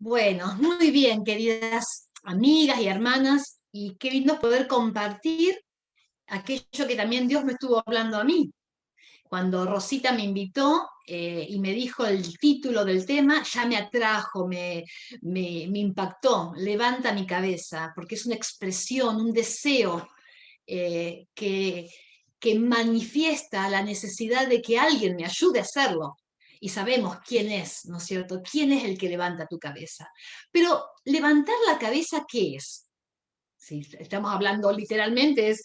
Bueno, muy bien, queridas amigas y hermanas, y qué lindo poder compartir aquello que también Dios me estuvo hablando a mí. Cuando Rosita me invitó y me dijo el título del tema, ya me atrajo, me impactó, levanta mi cabeza, porque es una expresión, un deseo eh, que, que manifiesta la necesidad de que alguien me ayude a hacerlo. Y sabemos quién es, ¿no es cierto? ¿Quién es el que levanta tu cabeza? Pero levantar la cabeza, ¿qué es? Si estamos hablando literalmente,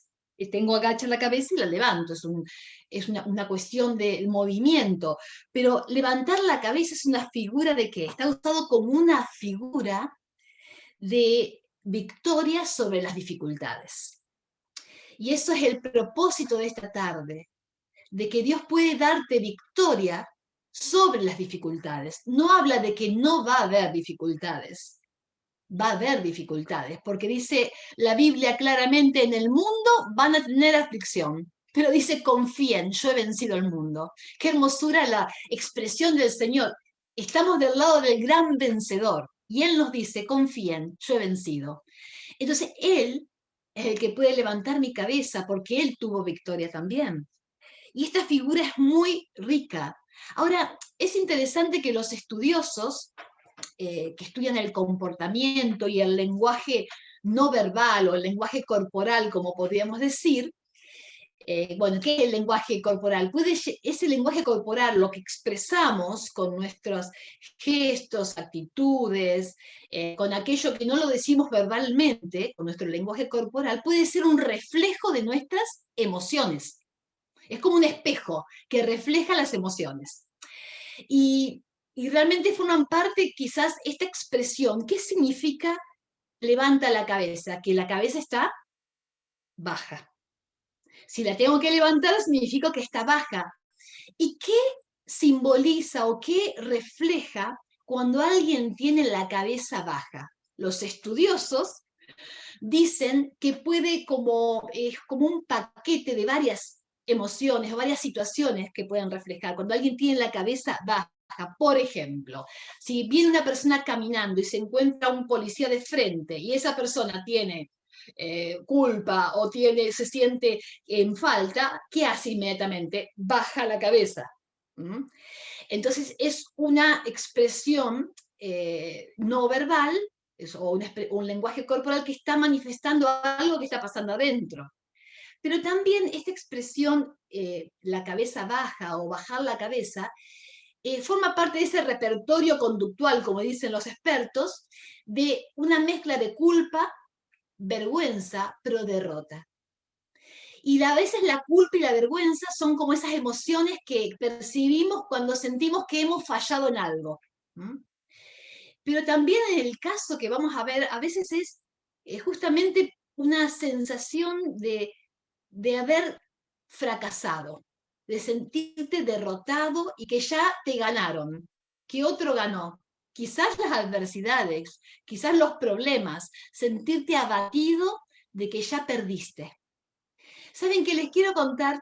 tengo agacha la cabeza y la levanto, es una cuestión de movimiento. Pero levantar la cabeza es una figura de qué? Está usado como una figura de victoria sobre las dificultades. Y eso es el propósito de esta tarde, de que Dios puede darte victoria sobre las dificultades. No habla de que no va a haber dificultades, va a haber dificultades, porque dice la Biblia claramente, en el mundo van a tener aflicción, pero dice confíen, yo he vencido el mundo. Qué hermosura la expresión del Señor. Estamos del lado del gran vencedor y Él nos dice confíen, yo he vencido. Entonces Él es el que puede levantar mi cabeza porque Él tuvo victoria también. Y esta figura es muy rica. Ahora, es interesante que los estudiosos que estudian el comportamiento y el lenguaje no verbal o el lenguaje corporal, como podríamos decir, bueno, ¿qué es el lenguaje corporal? Ese lenguaje corporal, lo que expresamos con nuestros gestos, actitudes, con aquello que no lo decimos verbalmente, con nuestro lenguaje corporal, puede ser un reflejo de nuestras emociones. Es como un espejo que refleja las emociones. Y, y realmente forman parte quizás esta expresión. ¿Qué significa levanta la cabeza? Que la cabeza está baja. Si la tengo que levantar, significa que está baja. ¿Y qué simboliza o qué refleja cuando alguien tiene la cabeza baja? Los estudiosos dicen que puede como un paquete de varias emociones o varias situaciones que pueden reflejar. Cuando alguien tiene la cabeza baja, por ejemplo, si viene una persona caminando y se encuentra un policía de frente y esa persona tiene culpa o se siente en falta, ¿qué hace inmediatamente? Baja la cabeza. ¿Mm? Entonces es una expresión no verbal o un lenguaje corporal que está manifestando algo que está pasando adentro. Pero también esta expresión, la cabeza baja o bajar la cabeza, forma parte de ese repertorio conductual, como dicen los expertos, de una mezcla de culpa, vergüenza, pero derrota. Y a veces la culpa y la vergüenza son como esas emociones que percibimos cuando sentimos que hemos fallado en algo. ¿Mm? Pero también en el caso que vamos a ver, a veces es justamente una sensación de haber fracasado, de sentirte derrotado y que ya te ganaron, que otro ganó. Quizás las adversidades, quizás los problemas, sentirte abatido de que ya perdiste. ¿Saben qué les quiero contar?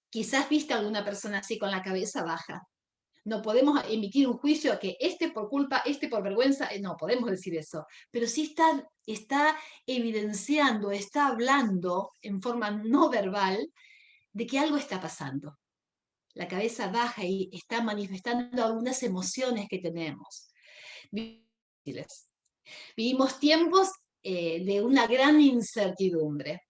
Quizás viste a alguna persona así con la cabeza baja. No podemos emitir un juicio a que este por culpa, este por vergüenza, no podemos decir eso, pero sí está evidenciando, está hablando en forma no verbal de que algo está pasando. La cabeza baja y está manifestando algunas emociones que tenemos. Vivimos tiempos de una gran incertidumbre.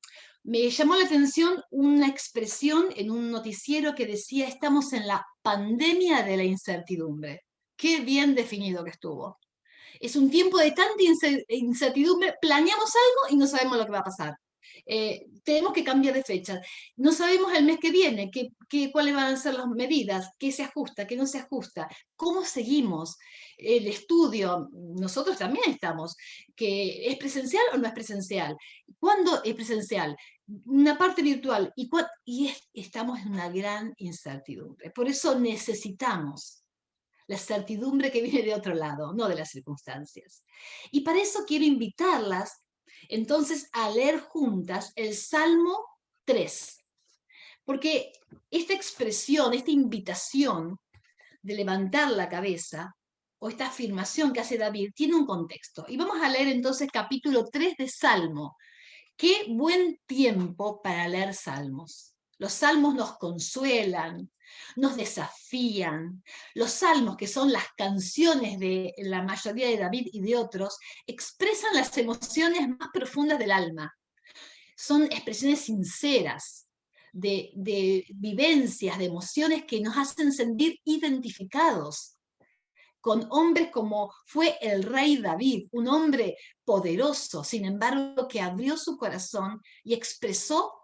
Me llamó la atención una expresión en un noticiero que decía, estamos en la pandemia de la incertidumbre. Qué bien definido que estuvo. Es un tiempo de tanta incertidumbre, planeamos algo y no sabemos lo que va a pasar. Tenemos que cambiar de fecha. No sabemos el mes que viene cuáles van a ser las medidas, qué se ajusta, qué no se ajusta, cómo seguimos, el estudio. Nosotros también estamos, que es presencial o no es presencial. ¿Cuándo es presencial? Una parte virtual estamos en una gran incertidumbre. Por eso necesitamos la certidumbre que viene de otro lado, no de las circunstancias. Y para eso quiero invitarlas entonces a leer juntas el Salmo 3, porque esta expresión, esta invitación de levantar la cabeza, o esta afirmación que hace David tiene un contexto. Y vamos a leer entonces capítulo 3 de Salmo. Qué buen tiempo para leer salmos. Los salmos nos consuelan, nos desafían. Los salmos, que son las canciones de la mayoría de David y de otros, expresan las emociones más profundas del alma. Son expresiones sinceras de vivencias, de emociones que nos hacen sentir identificados con hombres como fue el rey David, un hombre poderoso, sin embargo, que abrió su corazón y expresó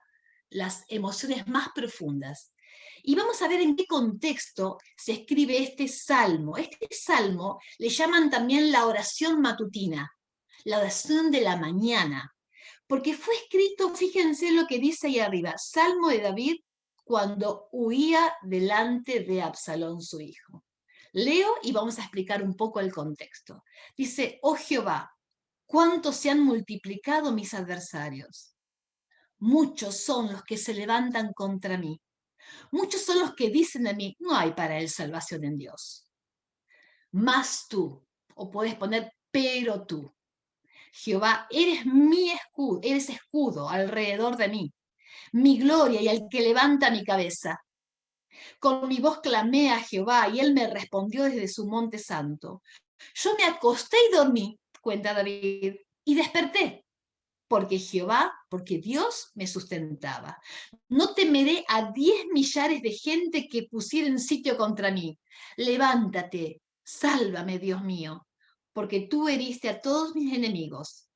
las emociones más profundas. Y vamos a ver en qué contexto se escribe este salmo. Este salmo le llaman también la oración matutina, la oración de la mañana, porque fue escrito, fíjense lo que dice ahí arriba, Salmo de David cuando huía delante de Absalón su hijo. Leo y vamos a explicar un poco el contexto. Dice, oh Jehová, cuánto se han multiplicado mis adversarios. Muchos son los que se levantan contra mí. Muchos son los que dicen de mí, no hay para él salvación en Dios. Mas tú, o puedes poner, pero tú. Jehová, eres mi escudo, eres escudo alrededor de mí, mi gloria y el que levanta mi cabeza. Con mi voz clamé a Jehová y él me respondió desde su monte santo. Yo me acosté y dormí, cuenta David, y desperté, porque Dios me sustentaba. No temeré a 10 millares de gente que pusieren sitio contra mí. Levántate, sálvame, Dios mío, porque tú heriste a todos mis enemigos.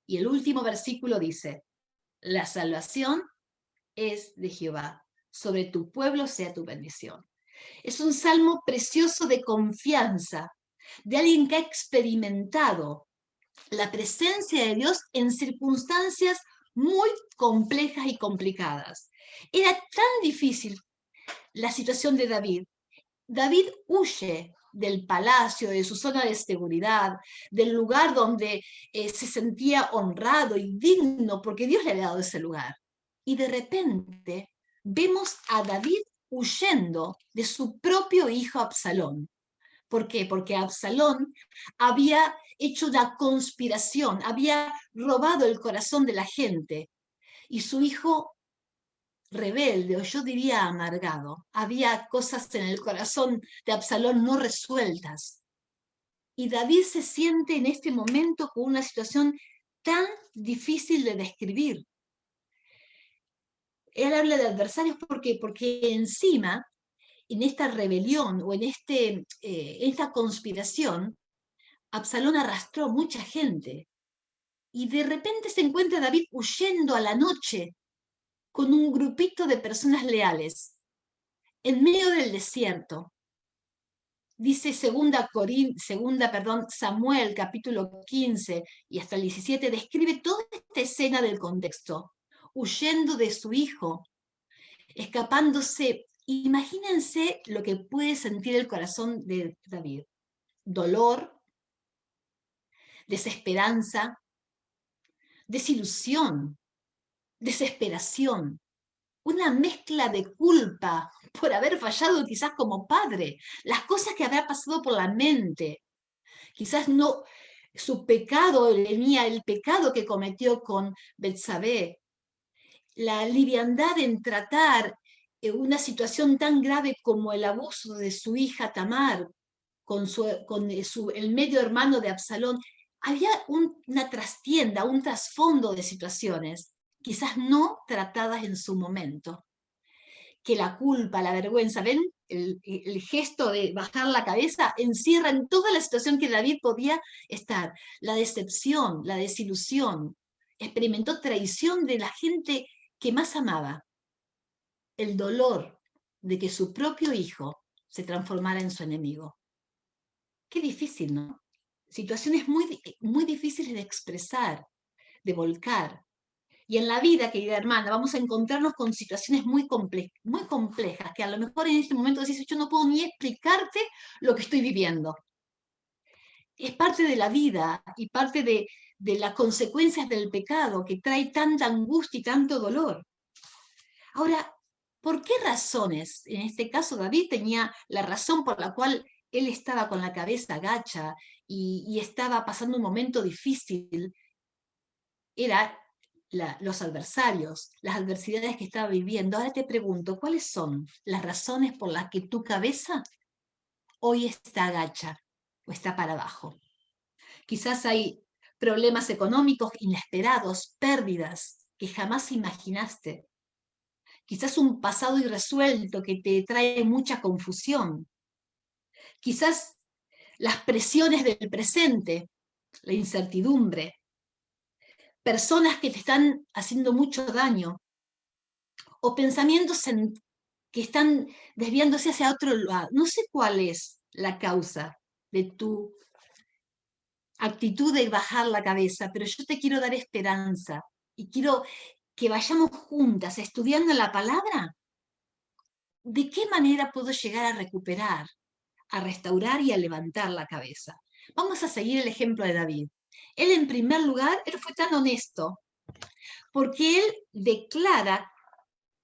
Y el último versículo dice, la salvación es de Jehová, sobre tu pueblo sea tu bendición. Es un salmo precioso de confianza, de alguien que ha experimentado la presencia de Dios en circunstancias muy complejas y complicadas. Era tan difícil la situación de David. David huye del palacio, de su zona de seguridad, del lugar donde se sentía honrado y digno, porque Dios le había dado ese lugar. Y de repente vemos a David huyendo de su propio hijo Absalón. ¿Por qué? Porque Absalón había hecho una conspiración, había robado el corazón de la gente y su hijo rebelde, o yo diría amargado, había cosas en el corazón de Absalón no resueltas. Y David se siente en este momento con una situación tan difícil de describir. Él habla de adversarios porque encima, en esta rebelión o en esta conspiración, Absalón arrastró mucha gente. Y de repente se encuentra David huyendo a la noche con un grupito de personas leales en medio del desierto. Dice Samuel capítulo 15 y hasta el 17, describe toda esta escena del contexto, huyendo de su hijo, escapándose. Imagínense lo que puede sentir el corazón de David. Dolor, desesperanza, desilusión, desesperación, una mezcla de culpa por haber fallado quizás como padre, las cosas que había pasado por la mente, quizás no, su pecado, el pecado que cometió con Betsabé, la liviandad en tratar una situación tan grave como el abuso de su hija Tamar con el medio hermano de Absalón. Había una trastienda, un trasfondo de situaciones, quizás no tratadas en su momento, que la culpa, la vergüenza, ¿ven? El gesto de bajar la cabeza encierra en toda la situación que David podía estar. La decepción, la desilusión, experimentó traición de la gente que más amaba. El dolor de que su propio hijo se transformara en su enemigo. Qué difícil, ¿no? Situaciones muy, muy difíciles de expresar, de volcar. Y en la vida, querida hermana, vamos a encontrarnos con situaciones muy complejas, que a lo mejor en este momento decís, yo no puedo ni explicarte lo que estoy viviendo. Es parte de la vida y parte de las consecuencias del pecado que trae tanta angustia y tanto dolor. Ahora, ¿por qué razones? En este caso, David tenía la razón por la cual él estaba con la cabeza gacha y estaba pasando un momento difícil, era los adversarios, las adversidades que estaba viviendo. Ahora te pregunto, ¿cuáles son las razones por las que tu cabeza hoy está gacha o está para abajo? Quizás hay problemas económicos inesperados, pérdidas que jamás imaginaste. Quizás un pasado irresuelto que te trae mucha confusión. Quizás las presiones del presente, la incertidumbre, personas que te están haciendo mucho daño o pensamientos que están desviándose hacia otro lado. No sé cuál es la causa de tu actitud de bajar la cabeza, pero yo te quiero dar esperanza y quiero que vayamos juntas estudiando la palabra. ¿De qué manera puedo llegar a recuperar, a restaurar y a levantar la cabeza? Vamos a seguir el ejemplo de David. Él, en primer lugar, él fue tan honesto, porque él declara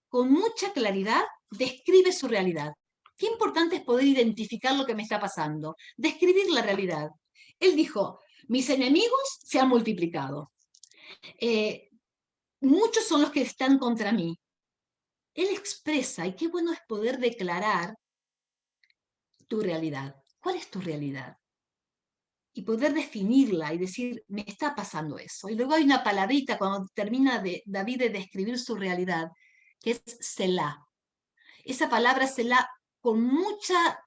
con mucha claridad, describe su realidad. Qué importante es poder identificar lo que me está pasando, describir la realidad. Él dijo, mis enemigos se han multiplicado. Muchos son los que están contra mí. Él expresa, y qué bueno es poder declarar tu realidad. ¿Cuál es tu realidad? Y poder definirla y decir, me está pasando eso. Y luego hay una palabrita cuando termina David de describir su realidad, que es Selah. Esa palabra Selah, con mucha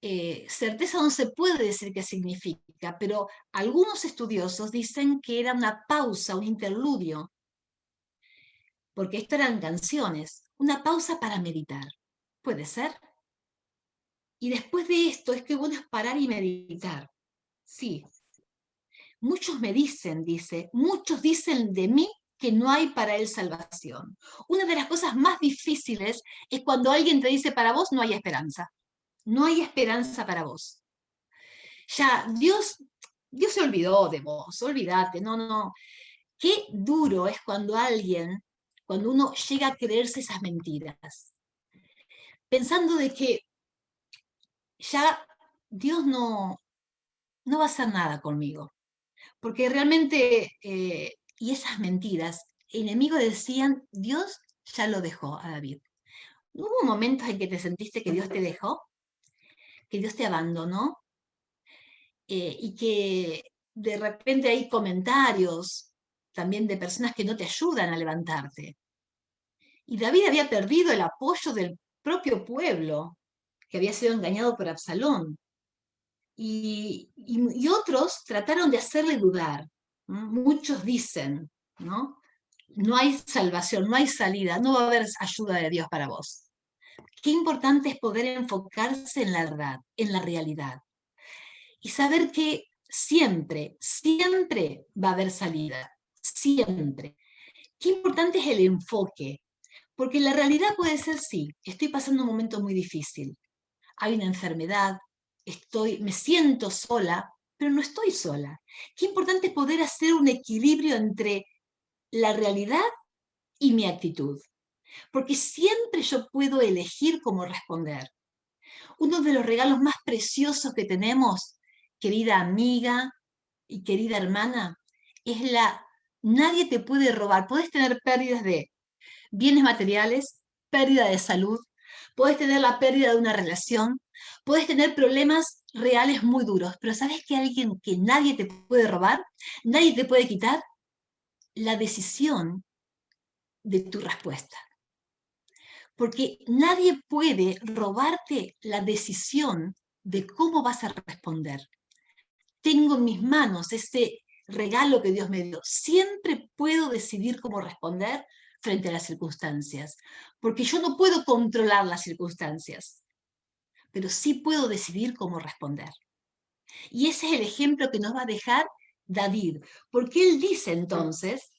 certeza no se puede decir qué significa, pero algunos estudiosos dicen que era una pausa, un interludio, porque esto eran canciones, una pausa para meditar. ¿Puede ser? Y después de esto es que bueno es parar y meditar. Sí. Muchos me dicen, dice, muchos dicen de mí que no hay para él salvación. Una de las cosas más difíciles es cuando alguien te dice para vos no hay esperanza. No hay esperanza para vos. Ya, Dios se olvidó de vos, olvídate, no, no, no. Qué duro es cuando uno llega a creerse esas mentiras, pensando de que ya Dios no va a hacer nada conmigo. Porque realmente, y esas mentiras, enemigos decían, Dios ya lo dejó a David. ¿No hubo momentos en que te sentiste que Dios te dejó? ¿Que Dios te abandonó? Y que de repente hay comentarios también de personas que no te ayudan a levantarte. Y David había perdido el apoyo del propio pueblo, que había sido engañado por Absalón. Y otros trataron de hacerle dudar. ¿No? Muchos dicen, ¿no? No hay salvación, no hay salida, no va a haber ayuda de Dios para vos. Qué importante es poder enfocarse en la verdad, en la realidad. Y saber que siempre, siempre va a haber salida. Siempre. Qué importante es el enfoque. Porque la realidad puede ser, sí, estoy pasando un momento muy difícil. Hay una enfermedad, me siento sola, pero no estoy sola. Qué importante es poder hacer un equilibrio entre la realidad y mi actitud, porque siempre yo puedo elegir cómo responder. Uno de los regalos más preciosos que tenemos, querida amiga y querida hermana, es nadie te puede robar. Puedes tener pérdidas de bienes materiales, pérdida de salud, puedes tener la pérdida de una relación, puedes tener problemas reales muy duros, pero ¿sabes que alguien que nadie te puede robar, nadie te puede quitar? La decisión de tu respuesta. Porque nadie puede robarte la decisión de cómo vas a responder. Tengo en mis manos ese regalo que Dios me dio. Siempre puedo decidir cómo responder frente a las circunstancias, porque yo no puedo controlar las circunstancias, pero sí puedo decidir cómo responder. Y ese es el ejemplo que nos va a dejar David, porque él dice entonces,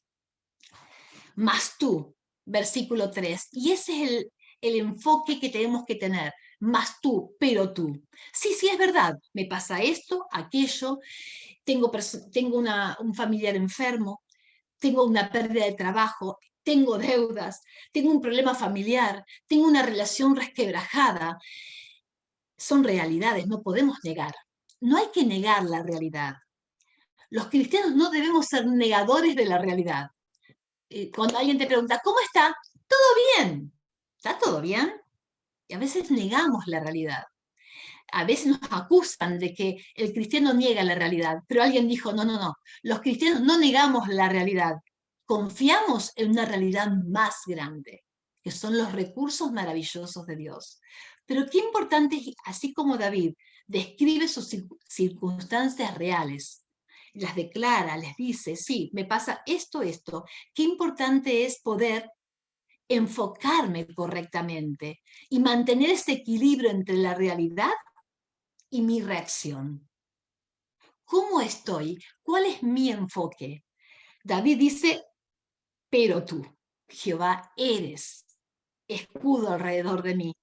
más tú, versículo 3, y ese es el enfoque que tenemos que tener, más tú, pero tú. Sí, sí, es verdad, me pasa esto, aquello, tengo un familiar enfermo, tengo una pérdida de trabajo, tengo deudas, tengo un problema familiar, tengo una relación resquebrajada. son realidades, no podemos negar. No hay que negar la realidad. Los cristianos no debemos ser negadores de la realidad. Cuando alguien te pregunta, ¿cómo está? Todo bien. ¿Está todo bien? Y a veces negamos la realidad. A veces nos acusan de que el cristiano niega la realidad, pero alguien dijo, no, no, no, los cristianos no negamos la realidad, confiamos en una realidad más grande, que son los recursos maravillosos de Dios. Pero qué importante es, así como David describe sus circunstancias reales, las declara, les dice, sí, me pasa esto, esto, qué importante es poder enfocarme correctamente y mantener ese equilibrio entre la realidad y mi reacción. ¿Cómo estoy? ¿Cuál es mi enfoque? David dice, pero tú, Jehová, eres escudo alrededor de mí,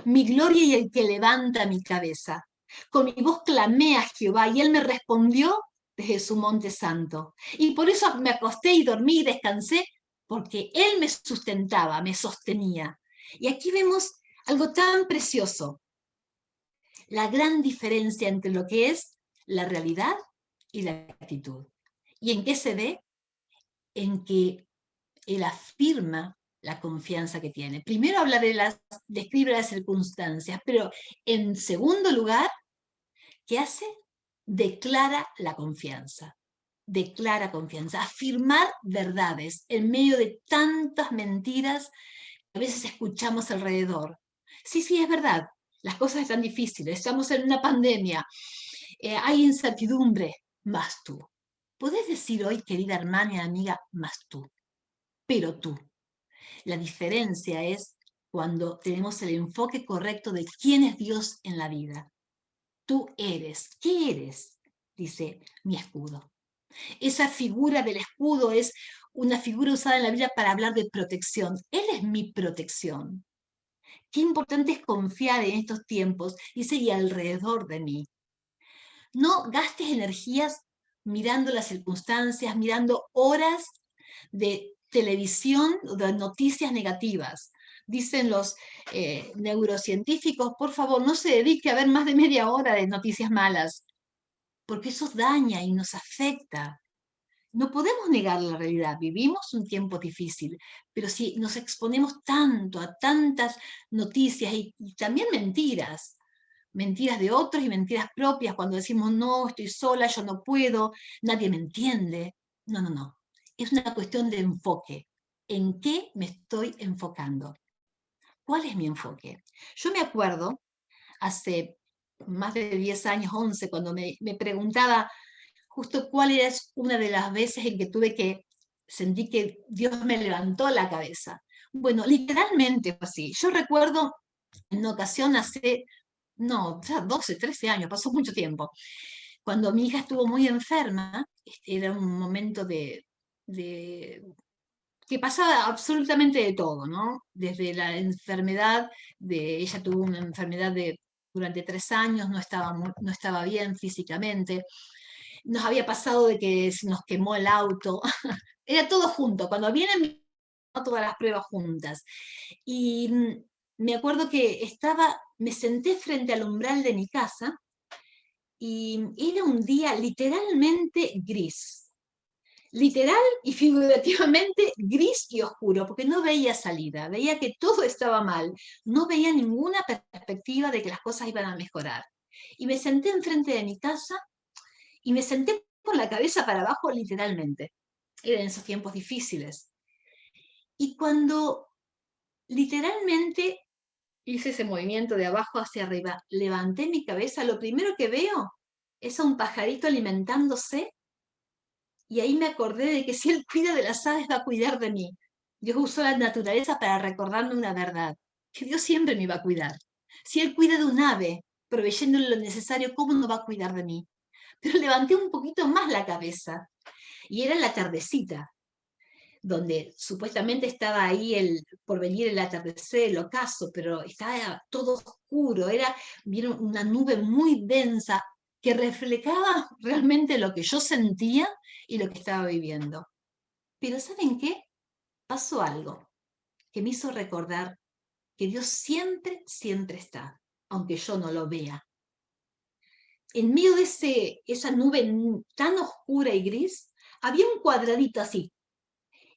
mi gloria y el que levanta mi cabeza. Con mi voz clamé a Jehová y él me respondió desde su monte santo. Y por eso me acosté y dormí y descansé, porque él me sustentaba, me sostenía. Y aquí vemos algo tan precioso, la gran diferencia entre lo que es la realidad y la actitud. ¿Y en qué se ve? En que él afirma la confianza que tiene. Primero habla describe las circunstancias, pero en segundo lugar, ¿qué hace? Declara la confianza. Declara confianza, afirmar verdades en medio de tantas mentiras que a veces escuchamos alrededor. Sí, sí, es verdad, las cosas están difíciles, estamos en una pandemia, hay incertidumbre, más tú. Podés decir hoy, querida hermana y amiga, más tú, pero tú. La diferencia es cuando tenemos el enfoque correcto de quién es Dios en la vida. Tú eres. ¿Qué eres? Dice mi escudo. Esa figura del escudo es una figura usada en la Biblia para hablar de protección. Él es mi protección. Qué importante es confiar en estos tiempos, dice, y alrededor de mí. No gastes energías mirando las circunstancias, mirando horas de televisión, de noticias negativas. Dicen los neurocientíficos, por favor, no se dedique a ver más de media hora de noticias malas, porque eso daña y nos afecta. No podemos negar la realidad, vivimos un tiempo difícil, pero si nos exponemos tanto a tantas noticias y también mentiras, mentiras de otros y mentiras propias, cuando decimos, no, estoy sola, yo no puedo, nadie me entiende. No, no, no. Es una cuestión de enfoque. ¿En qué me estoy enfocando? ¿Cuál es mi enfoque? Yo me acuerdo, hace más de 10 años, 11, cuando me preguntaba justo cuál era una de las veces en que sentí que Dios me levantó la cabeza. Bueno, literalmente fue así. Yo recuerdo en una ocasión hace, no, ya 12, 13 años, pasó mucho tiempo, cuando mi hija estuvo muy enferma, era un momento de que pasaba absolutamente de todo, ¿no? Desde la enfermedad, ella tuvo una enfermedad durante 3 años, no estaba bien físicamente, nos había pasado de que se nos quemó el auto, era todo junto, cuando vienen todas las pruebas juntas. Y me acuerdo que me senté frente al umbral de mi casa y era un día literalmente gris, literal y figurativamente gris y oscuro, porque no veía salida, veía que todo estaba mal, no veía ninguna perspectiva de que las cosas iban a mejorar. Y me senté enfrente de mi casa y me senté con la cabeza para abajo literalmente. Eran esos tiempos difíciles. Y cuando literalmente hice ese movimiento de abajo hacia arriba, levanté mi cabeza, lo primero que veo es a un pajarito alimentándose y ahí me acordé de que si él cuida de las aves va a cuidar de mí. Dios usó la naturaleza para recordarme una verdad, que Dios siempre me iba a cuidar. Si él cuida de un ave, proveyéndole lo necesario, ¿cómo no va a cuidar de mí? Pero levanté un poquito más la cabeza y era la tardecita, donde supuestamente estaba ahí por venir el atardecer, el ocaso, pero estaba todo oscuro, vieron una nube muy densa que reflejaba realmente lo que yo sentía y lo que estaba viviendo. Pero ¿saben qué? Pasó algo que me hizo recordar que Dios siempre, siempre está. aunque yo no lo vea. En medio de esa nube tan oscura y gris, había un cuadradito así,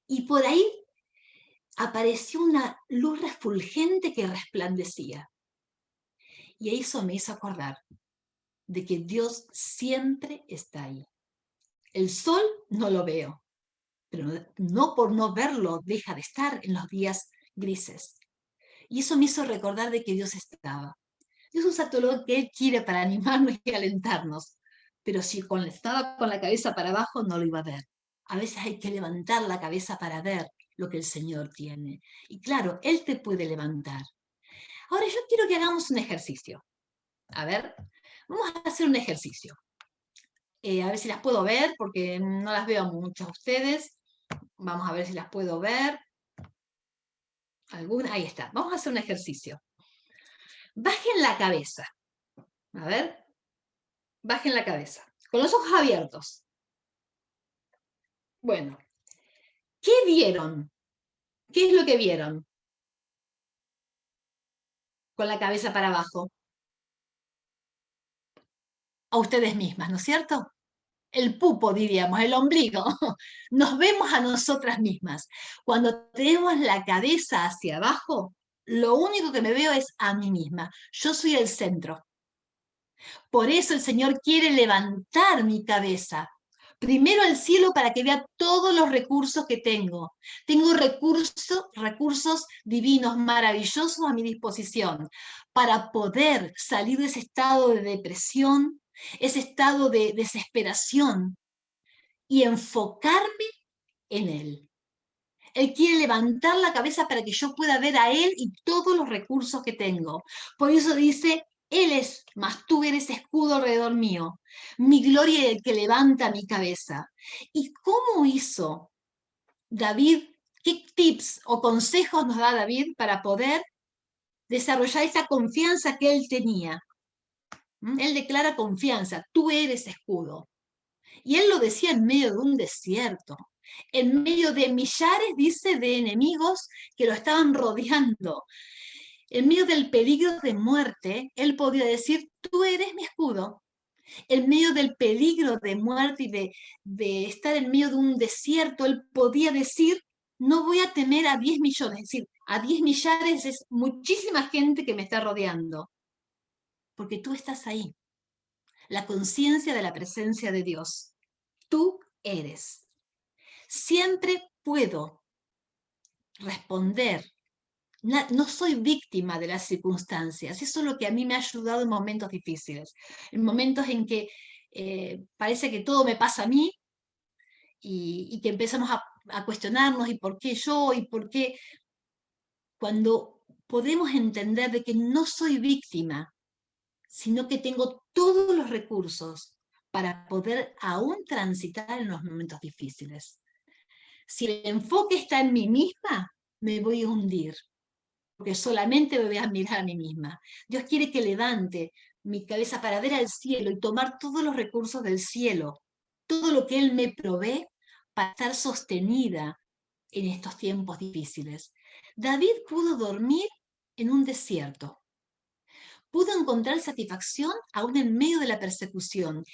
y por ahí apareció una luz refulgente que resplandecía. Y eso me hizo acordar de que Dios siempre está ahí. El sol no lo veo, pero no por no verlo deja de estar en los días grises. Y eso me hizo recordar de que Dios estaba. Dios usa todo lo que Él quiere para animarnos y alentarnos, pero si estaba con la cabeza para abajo no lo iba a ver. A veces hay que levantar la cabeza para ver lo que el Señor tiene. Y claro, Él te puede levantar. Ahora yo quiero que hagamos un ejercicio. A ver, vamos a hacer un ejercicio. A ver si las puedo ver, porque no las veo mucho a ustedes. Vamos a ver si las puedo ver. ¿Alguna? Ahí está. Vamos a hacer un ejercicio. Bajen la cabeza. A ver. Bajen la cabeza. Con los ojos abiertos. Bueno. ¿Qué vieron? ¿Qué es lo que vieron? Con la cabeza para abajo. A ustedes mismas, ¿no es cierto? El pupo, diríamos, el ombligo. Nos vemos a nosotras mismas. Cuando tenemos la cabeza hacia abajo, lo único que me veo es a mí misma. Yo soy el centro. Por eso el Señor quiere levantar mi cabeza. Primero al cielo para que vea todos los recursos que tengo. Tengo recursos divinos, maravillosos a mi disposición para poder salir de ese estado de depresión, ese estado de desesperación y enfocarme en Él. Él quiere levantar la cabeza para que yo pueda ver a Él y todos los recursos que tengo. Por eso dice, Él es, mas tú eres escudo alrededor mío. Mi gloria es el que levanta mi cabeza. ¿Y cómo hizo David? ¿Qué tips o consejos nos da David para poder desarrollar esa confianza que él tenía? Él declara confianza, tú eres escudo. Y él lo decía en medio de un desierto, en medio de millares, dice, de enemigos que lo estaban rodeando. En medio del peligro de muerte, él podía decir, tú eres mi escudo. En medio del peligro de muerte y de estar en medio de un desierto, él podía decir, no voy a temer a 10 millones, es decir, a 10 millares es muchísima gente que me está rodeando, porque tú estás ahí. La conciencia de la presencia de Dios. Tú eres. Siempre puedo responder. No soy víctima de las circunstancias. Eso es lo que a mí me ha ayudado en momentos difíciles. En momentos en que parece que todo me pasa a mí y que empezamos a cuestionarnos y por qué yo y por qué. Cuando podemos entender de que no soy víctima, sino que tengo todos los recursos para poder aún transitar en los momentos difíciles. Si el enfoque está en mí misma, me voy a hundir, porque solamente me voy a mirar a mí misma. Dios quiere que levante mi cabeza para ver al cielo y tomar todos los recursos del cielo, todo lo que Él me provee para estar sostenida en estos tiempos difíciles. David pudo dormir en un desierto, pudo encontrar satisfacción aún en medio de la persecución.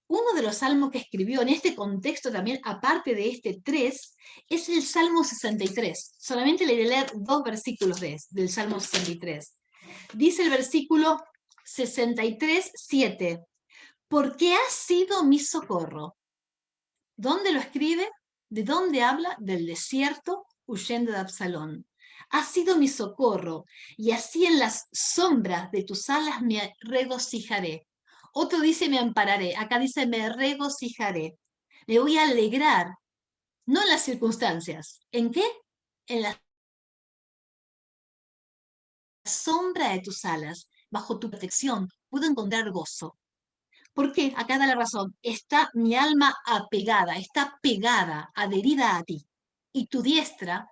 Uno de los salmos que escribió en este contexto también, aparte de este 3, es el Salmo 63. Solamente le iré a leer 2 versículos del Salmo 63. Dice el versículo 63, 7. Porque has sido mi socorro. ¿Dónde lo escribe? ¿De dónde habla? Del desierto, huyendo de Absalón. Has sido mi socorro, y así en las sombras de tus alas me regocijaré. Otro dice me ampararé, acá dice me regocijaré. Me voy a alegrar, no en las circunstancias. ¿En qué? En la sombra de tus alas, bajo tu protección, puedo encontrar gozo. ¿Por qué? Acá da la razón. Está mi alma apegada, está pegada, adherida a ti. Y tu diestra,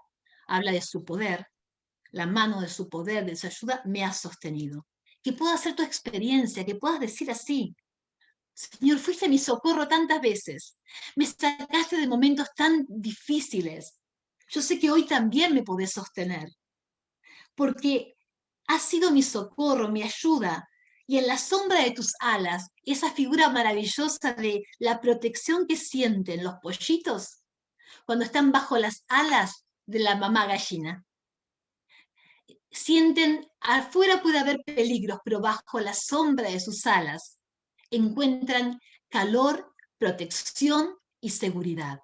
habla de su poder, la mano de su poder, de su ayuda, me ha sostenido. Que pueda ser tu experiencia, que puedas decir así, Señor, fuiste mi socorro tantas veces, me sacaste de momentos tan difíciles. Yo sé que hoy también me podés sostener, porque Has sido mi socorro, mi ayuda, y en la sombra de tus alas, esa figura maravillosa de la protección que sienten los pollitos cuando están bajo las alas de la mamá gallina. Sienten, afuera puede haber peligros, pero bajo la sombra de sus alas encuentran calor, protección y seguridad.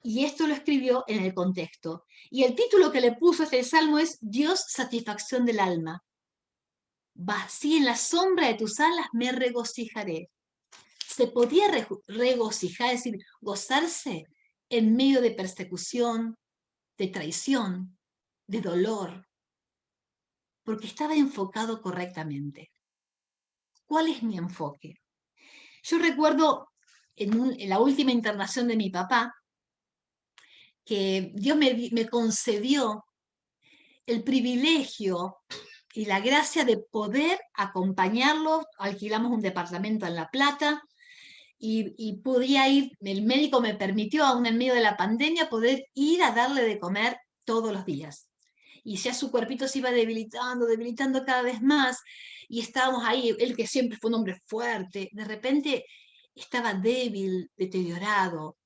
Y esto lo escribió en el contexto. Y el título que le puso a este salmo es Dios, satisfacción del alma. Así en la sombra de tus alas me regocijaré. Se podía regocijar, es decir, gozarse en medio de persecución, de traición, de dolor, porque estaba enfocado correctamente. ¿Cuál es mi enfoque? Yo recuerdo en la última internación de mi papá, que Dios me concedió el privilegio y la gracia de poder acompañarlo. Alquilamos un departamento en La Plata y podía ir, el médico me permitió aún en medio de la pandemia poder ir a darle de comer todos los días. Y ya su cuerpito se iba debilitando, debilitando cada vez más, y estábamos ahí, él que siempre fue un hombre fuerte, de repente estaba débil, deteriorado.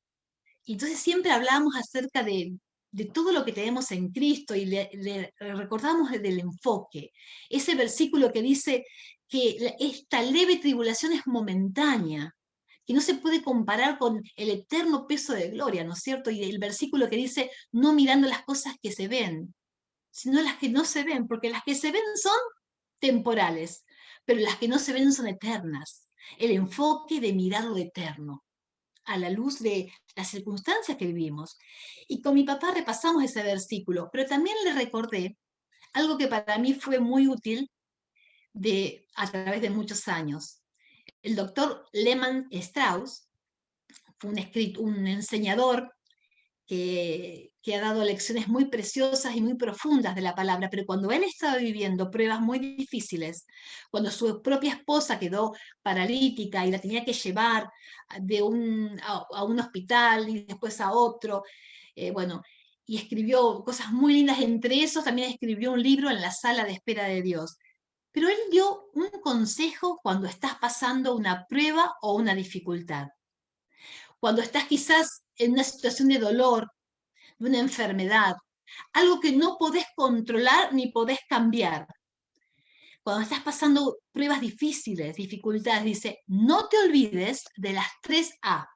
Y entonces siempre hablábamos acerca de todo lo que tenemos en Cristo y le recordamos del enfoque. Ese versículo que dice que esta leve tribulación es momentánea, que no se puede comparar con el eterno peso de gloria, ¿no es cierto? Y el versículo que dice, no mirando las cosas que se ven, sino las que no se ven, porque las que se ven son temporales, pero las que no se ven son eternas. El enfoque de mirar lo eterno a la luz de las circunstancias que vivimos. Y con mi papá repasamos ese versículo, pero también le recordé algo que para mí fue muy útil a través de muchos años. El doctor Lehmann Strauss fue un enseñador que ha dado lecciones muy preciosas y muy profundas de la palabra, pero cuando él estaba viviendo pruebas muy difíciles, cuando su propia esposa quedó paralítica y la tenía que llevar a un hospital y después a otro, bueno, y escribió cosas muy lindas, entre esos también escribió un libro en la sala de espera de Dios. Pero él dio un consejo cuando estás pasando una prueba o una dificultad. Cuando estás quizás en una situación de dolor, de una enfermedad, algo que no podés controlar ni podés cambiar. Cuando estás pasando pruebas difíciles, dificultades, dice, no te olvides de las 3A.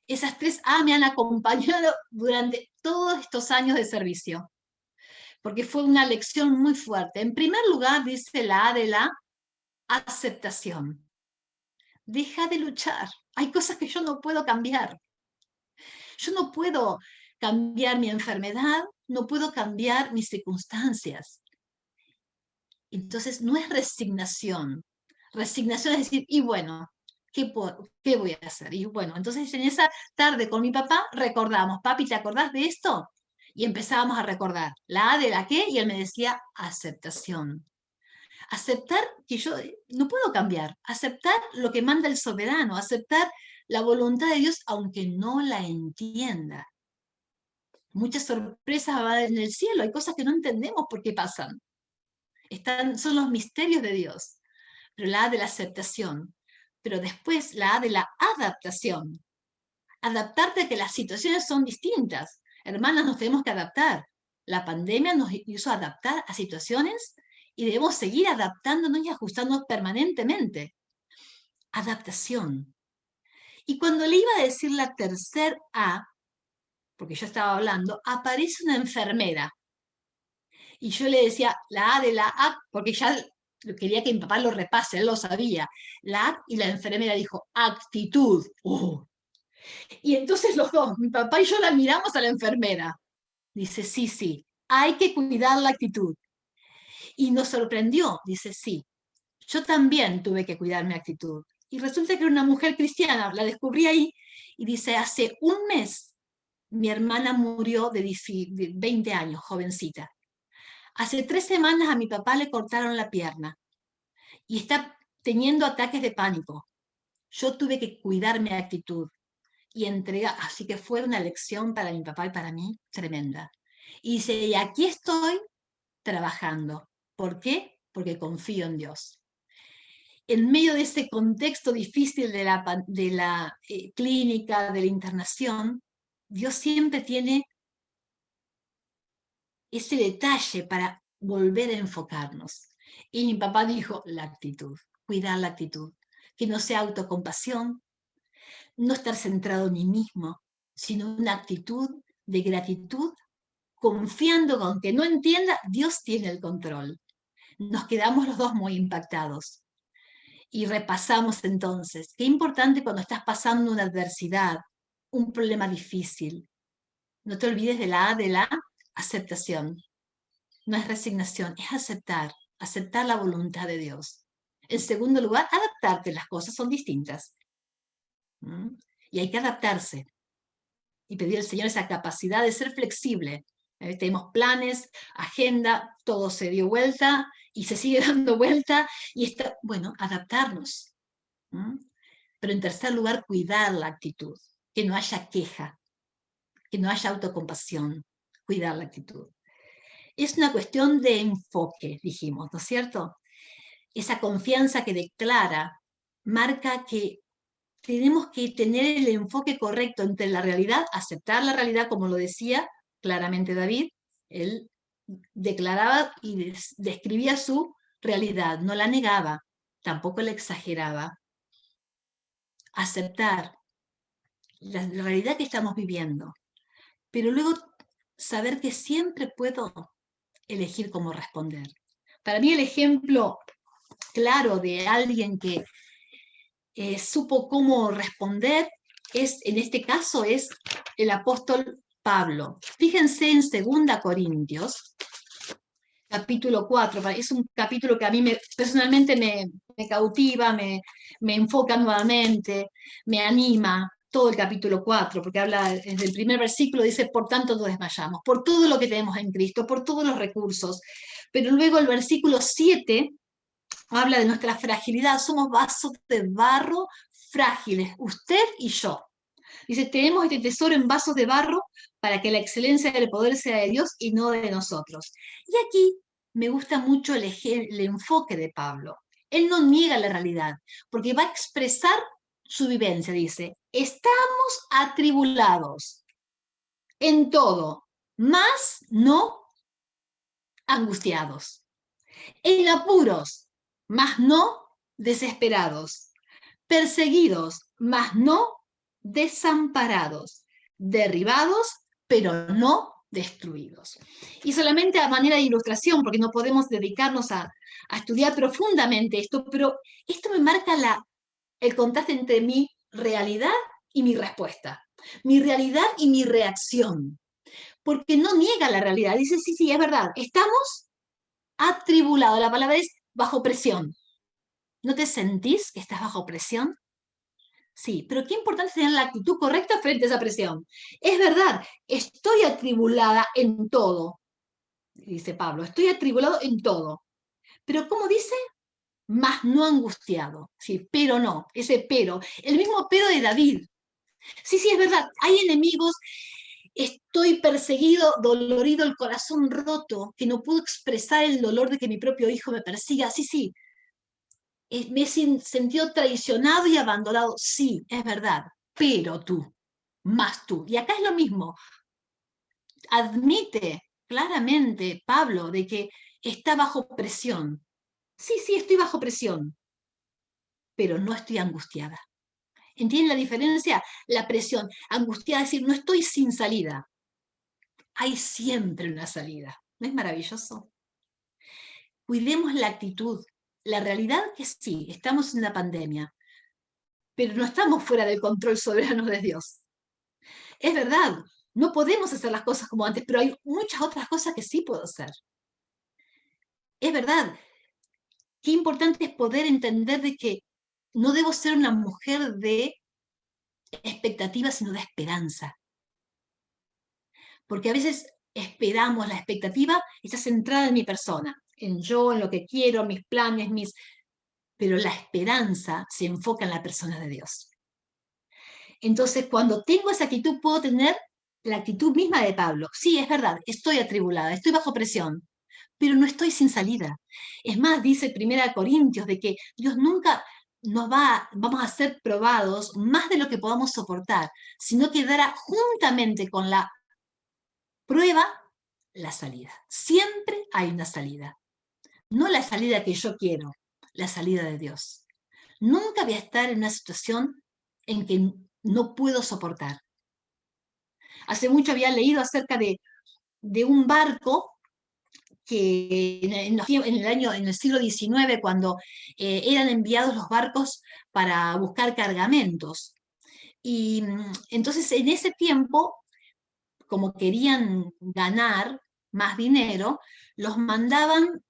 Esas 3A me han acompañado durante todos estos años de servicio, porque fue una lección muy fuerte. En primer lugar, dice la A de la aceptación. Deja de luchar. Hay cosas que yo no puedo cambiar. Yo no puedo cambiar mi enfermedad, no puedo cambiar mis circunstancias. Entonces no es resignación. Resignación es decir, y bueno, ¿qué voy a hacer? Y bueno, entonces en esa tarde con mi papá recordamos, papi, ¿te acordás de esto? Y empezábamos a recordar la A de la qué, y él me decía aceptación. Aceptar que yo no puedo cambiar, aceptar lo que manda el soberano, aceptar la voluntad de Dios aunque no la entienda. Muchas sorpresas van en el cielo, hay cosas que no entendemos por qué pasan. Son los misterios de Dios. Pero la A de la aceptación. Pero después la A de la adaptación. Adaptarte a que las situaciones son distintas. Hermanas, nos tenemos que adaptar. La pandemia nos hizo adaptar a situaciones y debemos seguir adaptándonos y ajustándonos permanentemente. Adaptación. Y cuando le iba a decir la tercer A, porque yo estaba hablando, aparece una enfermera. Y yo le decía la A de la A, porque ya quería que mi papá lo repase, él lo sabía. La A, y la enfermera dijo, actitud. Y entonces los dos, mi papá y yo, la miramos a la enfermera. Dice, sí, sí, hay que cuidar la actitud. Y nos sorprendió, dice, sí, yo también tuve que cuidar mi actitud. Y resulta que era una mujer cristiana, la descubrí ahí, y dice, hace un mes mi hermana murió de 20 años, jovencita. Hace 3 semanas a mi papá le cortaron la pierna y está teniendo ataques de pánico. Yo tuve que cuidar mi actitud y entregar, así que fue una lección para mi papá y para mí tremenda. Y dice, y aquí estoy trabajando. ¿Por qué? Porque confío en Dios. En medio de ese contexto difícil de la clínica, de la internación, Dios siempre tiene ese detalle para volver a enfocarnos. Y mi papá dijo, la actitud, cuidar la actitud, que no sea autocompasión, no estar centrado en mí mismo, sino una actitud de gratitud, confiando que aunque no entienda, Dios tiene el control. Nos quedamos los dos muy impactados. Y repasamos entonces, qué importante cuando estás pasando una adversidad, un problema difícil. No te olvides de la aceptación. No es resignación, es aceptar la voluntad de Dios. En segundo lugar, adaptarte, las cosas son distintas. ¿Mm? Y hay que adaptarse y pedir al Señor esa capacidad de ser flexible. Tenemos planes, agenda, todo se dio vuelta y se sigue dando vuelta y está, bueno, adaptarnos. ¿Mm? Pero en tercer lugar, cuidar la actitud, que no haya queja, que no haya autocompasión, cuidar la actitud. Es una cuestión de enfoque, dijimos, ¿no es cierto? Esa confianza que declara marca que tenemos que tener el enfoque correcto entre la realidad, aceptar la realidad, como lo decía claramente David, él declaraba y describía su realidad, no la negaba, tampoco la exageraba. Aceptar la realidad que estamos viviendo, pero luego saber que siempre puedo elegir cómo responder. Para mí el ejemplo claro de alguien que supo cómo responder en este caso es el apóstol Pablo. Fíjense en 2 Corintios, capítulo 4, es un capítulo que a mí personalmente me cautiva, me enfoca nuevamente, me anima, todo el capítulo 4, porque habla desde el primer versículo, dice, por tanto no desmayamos, por todo lo que tenemos en Cristo, por todos los recursos. Pero luego el versículo 7 habla de nuestra fragilidad, somos vasos de barro frágiles, usted y yo. Dice, tenemos este tesoro en vasos de barro para que la excelencia del poder sea de Dios y no de nosotros. Y aquí me gusta mucho el enfoque de Pablo. Él no niega la realidad, porque va a expresar su vivencia. Dice, estamos atribulados en todo, mas no angustiados. En apuros, mas no desesperados. Perseguidos, mas no desamparados. Derribados, pero no destruidos. Y solamente a manera de ilustración, porque no podemos dedicarnos a estudiar profundamente esto, pero esto me marca el contraste entre mi realidad y mi respuesta, mi realidad y mi reacción, porque no niega la realidad, dice, sí, sí, es verdad, estamos atribulados, la palabra es bajo presión. ¿No te sentís que estás bajo presión? Sí, pero qué importante es tener la actitud correcta frente a esa presión. Es verdad, estoy atribulada en todo, dice Pablo, estoy atribulado en todo. Pero ¿cómo dice? Más no angustiado. Sí, pero no, ese pero. El mismo pero de David. Sí, sí, es verdad, hay enemigos, estoy perseguido, dolorido, el corazón roto, que no puedo expresar el dolor de que mi propio hijo me persiga. Sí, sí, me he sentido traicionado y abandonado. Sí, es verdad, pero tú, más tú. Y acá es lo mismo. Admite claramente Pablo de que está bajo presión. Sí, sí, estoy bajo presión, pero no estoy angustiada. ¿Entienden la diferencia? La presión, angustiada, es decir, no estoy sin salida. Hay siempre una salida. ¿No es maravilloso? Cuidemos la actitud. La realidad es sí, estamos en una pandemia, pero no estamos fuera del control soberano de Dios. Es verdad, no podemos hacer las cosas como antes, pero hay muchas otras cosas que sí puedo hacer. Es verdad, qué importante es poder entender de que no debo ser una mujer de expectativas, sino de esperanza. Porque a veces esperamos, la expectativa está centrada en mi persona, en yo, en lo que quiero, mis planes, pero la esperanza se enfoca en la persona de Dios. Entonces, cuando tengo esa actitud, puedo tener la actitud misma de Pablo. Sí, es verdad, estoy atribulada, estoy bajo presión, pero no estoy sin salida. Es más, dice 1 Corintios de que Dios nunca vamos a ser probados más de lo que podamos soportar, sino que dará juntamente con la prueba la salida. Siempre hay una salida. No la salida que yo quiero, la salida de Dios. Nunca voy a estar en una situación en que no puedo soportar. Hace mucho había leído acerca de un barco que en el siglo XIX, cuando eran enviados los barcos para buscar cargamentos. Y entonces en ese tiempo, como querían ganar más dinero, los mandaban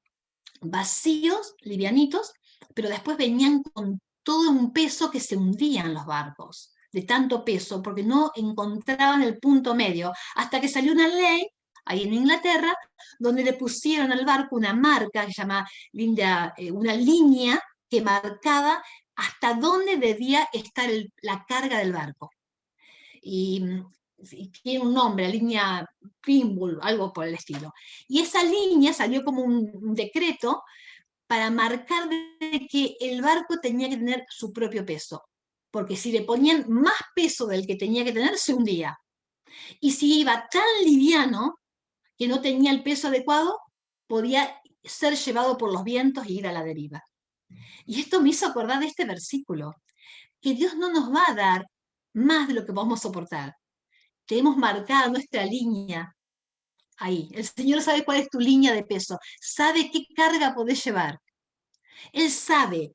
vacíos, livianitos, pero después venían con todo un peso que se hundían los barcos, de tanto peso, porque no encontraban el punto medio, hasta que salió una ley ahí en Inglaterra, donde le pusieron al barco una marca que se llama una línea que marcaba hasta dónde debía estar la carga del barco. Y tiene un nombre, la línea Pinbull, algo por el estilo. Y esa línea salió como un decreto para marcar de que el barco tenía que tener su propio peso, porque si le ponían más peso del que tenía que tener, se hundía. Y si iba tan liviano que no tenía el peso adecuado, podía ser llevado por los vientos e ir a la deriva. Y esto me hizo acordar de este versículo, que Dios no nos va a dar más de lo que podemos soportar. Tenemos marcada nuestra línea ahí. El Señor sabe cuál es tu línea de peso, sabe qué carga podés llevar. Él sabe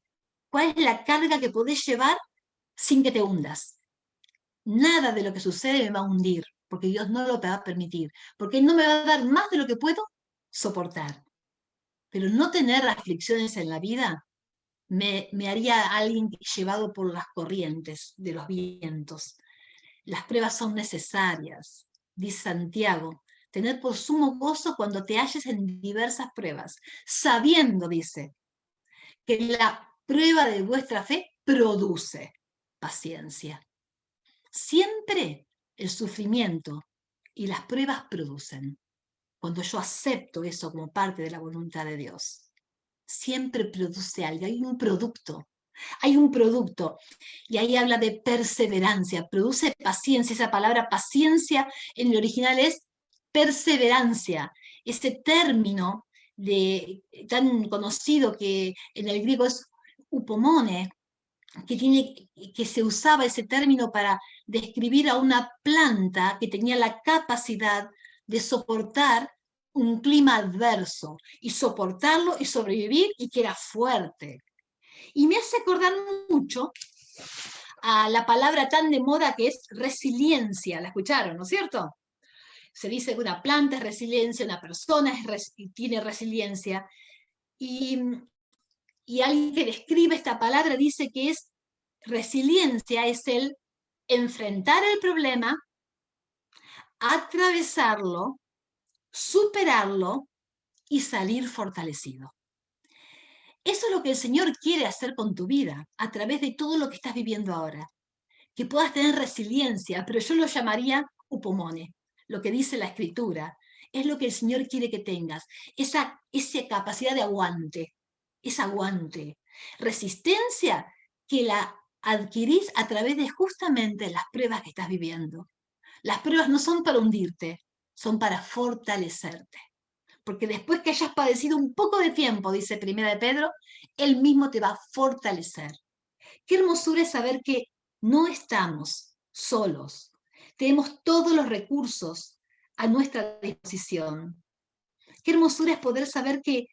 cuál es la carga que podés llevar sin que te hundas. Nada de lo que sucede me va a hundir, porque Dios no lo va a permitir, porque Él no me va a dar más de lo que puedo soportar. Pero no tener aflicciones en la vida me haría alguien llevado por las corrientes de los vientos. Las pruebas son necesarias, dice Santiago. Tener por sumo gozo cuando te halles en diversas pruebas, sabiendo, dice, que la prueba de vuestra fe produce paciencia. Siempre el sufrimiento y las pruebas producen. Cuando yo acepto eso como parte de la voluntad de Dios, siempre produce algo, hay un producto. Hay un producto, y ahí habla de perseverancia, produce paciencia. Esa palabra paciencia en el original es perseverancia. Ese término tan conocido que en el griego es upomone, que se usaba ese término para describir a una planta que tenía la capacidad de soportar un clima adverso y soportarlo y sobrevivir, y que era fuerte. Y me hace acordar mucho a la palabra tan de moda que es resiliencia. ¿La escucharon, no es cierto? Se dice que una planta es resiliencia, una persona tiene resiliencia. Y, y alguien que describe esta palabra dice que resiliencia es el enfrentar el problema, atravesarlo, superarlo y salir fortalecido. Eso es lo que el Señor quiere hacer con tu vida, a través de todo lo que estás viviendo ahora. Que puedas tener resiliencia, pero yo lo llamaría upomone, lo que dice la Escritura. Es lo que el Señor quiere que tengas, esa capacidad de aguante, ese aguante, resistencia que la adquirís a través de justamente las pruebas que estás viviendo. Las pruebas no son para hundirte, son para fortalecerte. Porque después que hayas padecido un poco de tiempo, dice 1 Pedro, Él mismo te va a fortalecer. Qué hermosura es saber que no estamos solos. Tenemos todos los recursos a nuestra disposición. Qué hermosura es poder saber que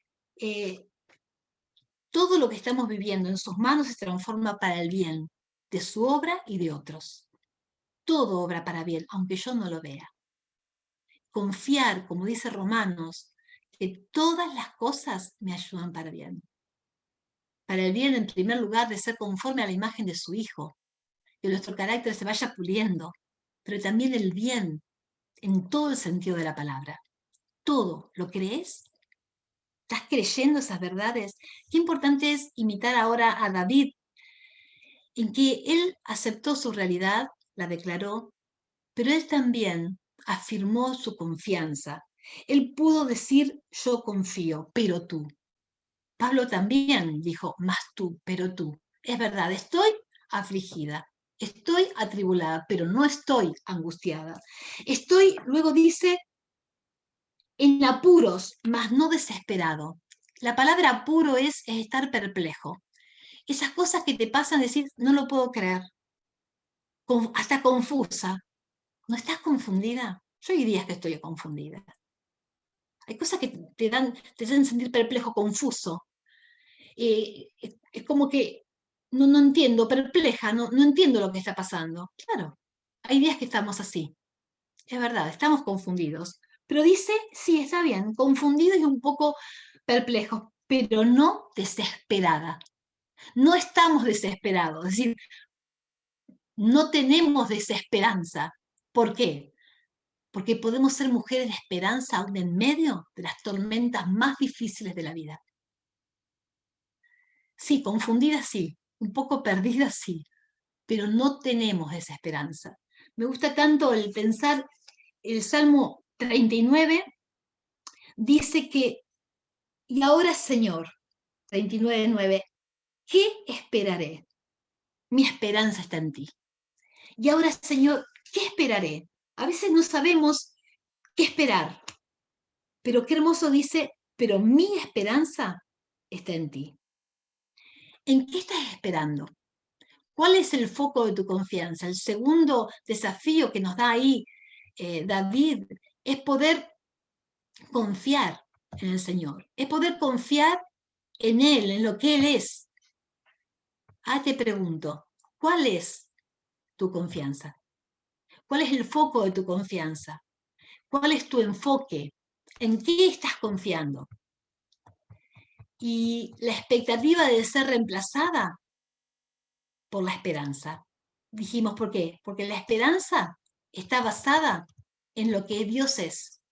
todo lo que estamos viviendo en sus manos se transforma para el bien de su obra y de otros. Todo obra para bien, aunque yo no lo vea. Confiar, como dice Romanos, que todas las cosas me ayudan para bien. Para el bien, en primer lugar, de ser conforme a la imagen de su Hijo, que nuestro carácter se vaya puliendo, pero también el bien en todo el sentido de la palabra. Todo, ¿lo crees? ¿Estás creyendo esas verdades? Qué importante es imitar ahora a David, en que él aceptó su realidad, la declaró, pero él también afirmó su confianza Él pudo decir, yo confío, pero tú. Pablo también dijo, más tú, pero tú. Es verdad, estoy afligida, estoy atribulada, pero no estoy angustiada. Luego dice, en apuros, mas no desesperado. La palabra apuro es estar perplejo. Esas cosas que te pasan, decir, no lo puedo creer, hasta confusa. ¿No estás confundida? Yo hay días que estoy confundida. Hay cosas que te hacen sentir perplejo, confuso. Es como que no entiendo, perpleja, no entiendo lo que está pasando. Claro, hay días que estamos así. Es verdad, estamos confundidos. Pero dice, sí, está bien, confundido y un poco perplejo, pero no desesperada. No estamos desesperados, es decir, no tenemos desesperanza. ¿Por qué? Porque podemos ser mujeres de esperanza aún en medio de las tormentas más difíciles de la vida. Sí, confundidas sí, un poco perdidas sí, pero no tenemos desesperanza. Me gusta tanto el pensar, el Salmo 39 dice que, y ahora Señor, 39:9, ¿qué esperaré? Mi esperanza está en ti. Y ahora Señor, ¿qué esperaré? A veces no sabemos qué esperar, pero qué hermoso dice, pero mi esperanza está en ti. ¿En qué estás esperando? ¿Cuál es el foco de tu confianza? El segundo desafío que nos da ahí David es poder confiar en el Señor, es poder confiar en Él, en lo que Él es. Ah, te pregunto, ¿cuál es tu confianza? ¿Cuál es el foco de tu confianza? ¿Cuál es tu enfoque? ¿En qué estás confiando? Y la expectativa de ser reemplazada por la esperanza. Dijimos, ¿por qué? Porque la esperanza está basada en lo que Dios es.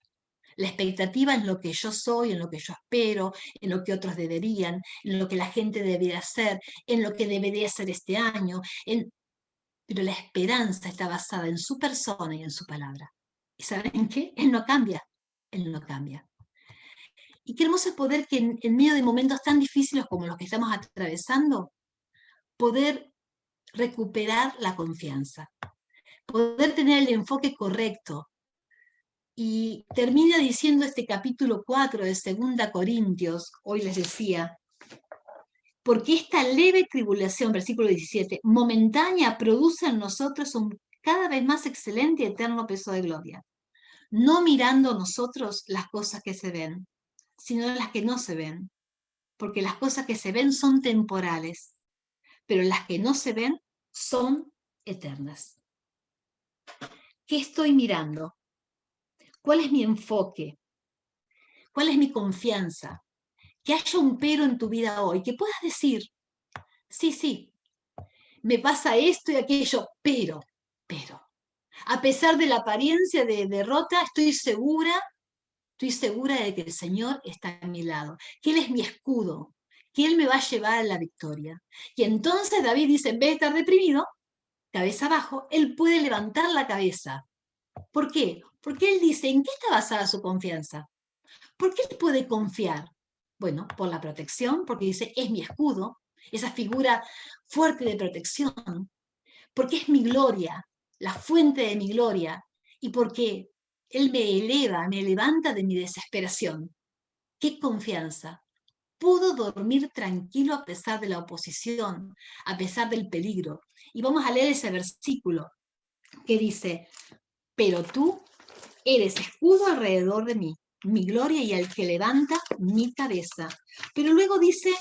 La expectativa en lo que yo soy, en lo que yo espero, en lo que otros deberían, en lo que la gente debería hacer, en lo que debería hacer este año. Pero la esperanza está basada en su persona y en su palabra. ¿Y saben qué? Él no cambia. Él no cambia. Y qué hermoso es poder que en medio de momentos tan difíciles como los que estamos atravesando, poder recuperar la confianza, poder tener el enfoque correcto. Y termina diciendo este capítulo 4 de 2 Corintios, hoy les decía, porque esta leve tribulación, versículo 17, momentánea, produce en nosotros un cada vez más excelente y eterno peso de gloria, no mirando nosotros las cosas que se ven, sino las que no se ven, porque las cosas que se ven son temporales, pero las que no se ven son eternas. ¿Qué estoy mirando? ¿Cuál es mi enfoque? ¿Cuál es mi confianza? Que haya un pero en tu vida hoy, que puedas decir, sí, me pasa esto y aquello, pero, a pesar de la apariencia de derrota, estoy segura de que el Señor está a mi lado, que Él es mi escudo, que Él me va a llevar a la victoria. Y entonces David dice, en vez de estar deprimido, cabeza abajo, Él puede levantar la cabeza. ¿Por qué? Porque Él dice, ¿en qué está basada su confianza? ¿Por qué Él puede confiar? Bueno, por la protección, porque dice, es mi escudo, esa figura fuerte de protección, porque es mi gloria, la fuente de mi gloria, y porque Él me eleva, me levanta de mi desesperación. ¡Qué confianza! Pudo dormir tranquilo a pesar de la oposición, a pesar del peligro. Y vamos a leer ese versículo que dice, pero tú eres escudo alrededor de mí, mi gloria y el que levanta mi cabeza. Pero luego dice,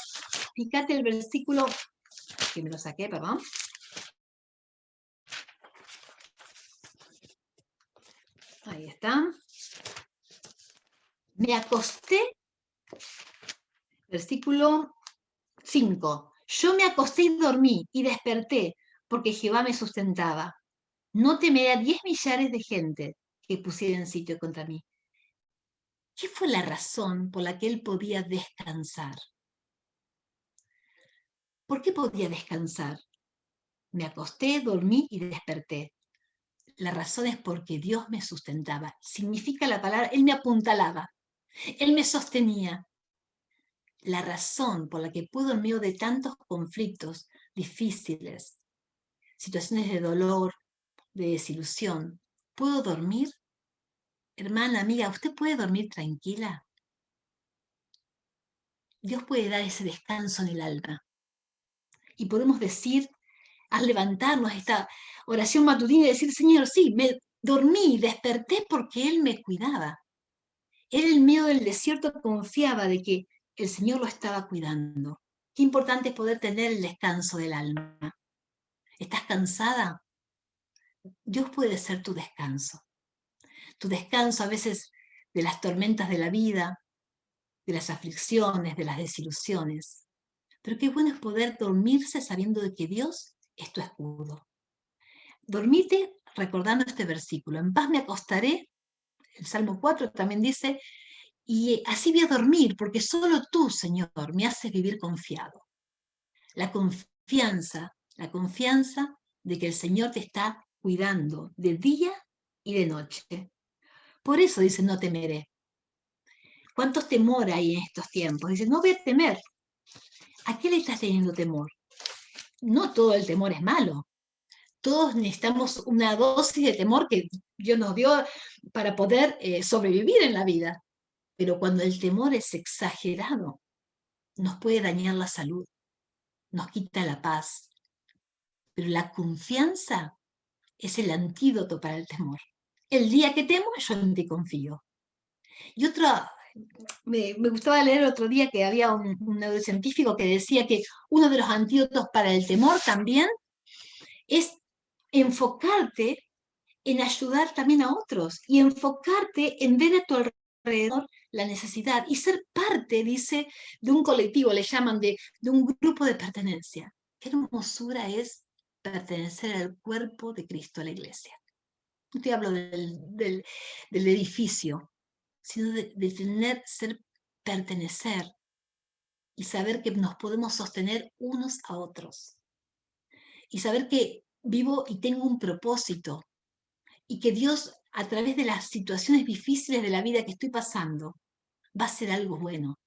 fíjate el versículo, que me lo saqué, perdón. Ahí está. Me acosté, versículo 5. Yo me acosté y dormí y desperté, porque Jehová me sustentaba. No temeré a 10 millares de gente que pusieran sitio contra mí. ¿Qué fue la razón por la que él podía descansar? ¿Por qué podía descansar? Me acosté, dormí y desperté. La razón es porque Dios me sustentaba. Significa la palabra, Él me apuntalaba, Él me sostenía. La razón por la que puedo en medio de tantos conflictos difíciles, situaciones de dolor, de desilusión, ¿puedo dormir? Hermana, amiga, ¿usted puede dormir tranquila? Dios puede dar ese descanso en el alma. Y podemos decir, al levantarnos esta oración matutina y decir, Señor, sí, me dormí, desperté porque Él me cuidaba. Él en medio del desierto confiaba de que el Señor lo estaba cuidando. Qué importante es poder tener el descanso del alma. ¿Estás cansada? Dios puede ser tu descanso. Tu descanso a veces de las tormentas de la vida, de las aflicciones, de las desilusiones. Pero qué bueno es poder dormirse sabiendo de que Dios es tu escudo. Dormite recordando este versículo. En paz me acostaré, el Salmo 4 también dice, y así voy a dormir, porque solo tú, Señor, me haces vivir confiado. La confianza de que el Señor te está cuidando de día y de noche. Por eso dice, no temeré. ¿Cuántos temor hay en estos tiempos? Dice, no voy a temer. ¿A qué le estás teniendo temor? No todo el temor es malo. Todos necesitamos una dosis de temor que Dios nos dio para poder sobrevivir en la vida. Pero cuando el temor es exagerado, nos puede dañar la salud, nos quita la paz. Pero la confianza es el antídoto para el temor. El día que temo, yo en ti confío. Y me gustaba leer otro día que había un neurocientífico que decía que uno de los antídotos para el temor también es enfocarte en ayudar también a otros y enfocarte en ver a tu alrededor la necesidad y ser parte, dice, de un colectivo, le llaman de un grupo de pertenencia. Qué hermosura es pertenecer al cuerpo de Cristo, a la iglesia. No te hablo del edificio, sino de pertenecer y saber que nos podemos sostener unos a otros. Y saber que vivo y tengo un propósito y que Dios, a través de las situaciones difíciles de la vida que estoy pasando, va a hacer algo bueno.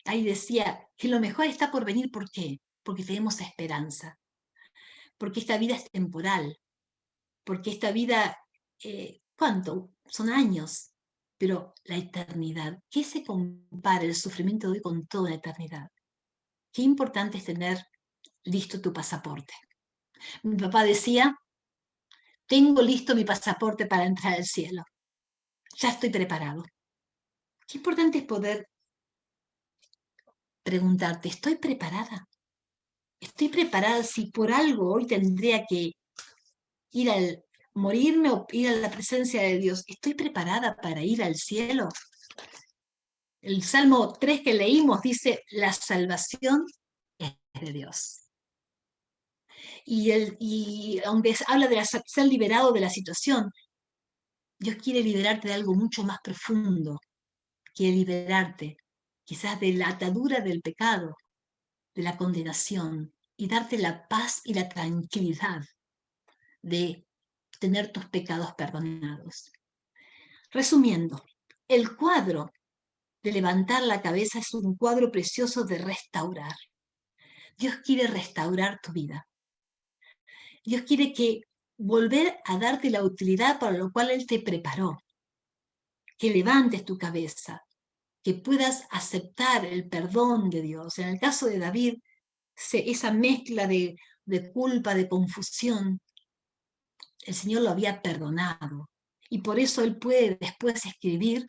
Ahí decía que lo mejor está por venir, ¿por qué? Porque tenemos esperanza, porque esta vida es temporal, porque esta vida, ¿cuánto? Son años, pero la eternidad, ¿qué se compara el sufrimiento de hoy con toda la eternidad? Qué importante es tener listo tu pasaporte. Mi papá decía, tengo listo mi pasaporte para entrar al cielo, ya estoy preparado. Qué importante es poder preguntarte, ¿estoy preparada? ¿Estoy preparada si por algo hoy tendría que ir al morirme o ir a la presencia de Dios? ¿Estoy preparada para ir al cielo? El Salmo 3 que leímos dice, la salvación es de Dios. Y aunque habla de ser liberado de la situación, Dios quiere liberarte de algo mucho más profundo. Quiere liberarte quizás de la atadura del pecado, de la condenación, y darte la paz y la tranquilidad de tener tus pecados perdonados. Resumiendo, el cuadro de levantar la cabeza es un cuadro precioso de restaurar. Dios quiere restaurar tu vida. Dios quiere que volver a darte la utilidad para lo cual Él te preparó. Que levantes tu cabeza, que puedas aceptar el perdón de Dios. En el caso de David, esa mezcla de culpa, de confusión, el Señor lo había perdonado. Y por eso Él puede después escribir,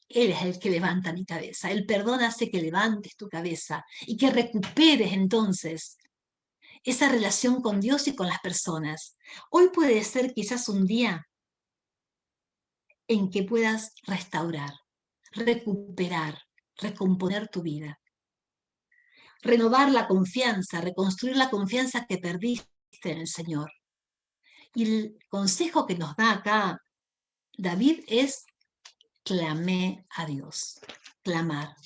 Él es el que levanta mi cabeza. El perdón hace que levantes tu cabeza y que recuperes entonces esa relación con Dios y con las personas. Hoy puede ser quizás un día en que puedas restaurar, recuperar, recomponer tu vida, renovar la confianza, reconstruir la confianza que perdiste en el Señor. Y el consejo que nos da acá David es: clamé a Dios, clamar,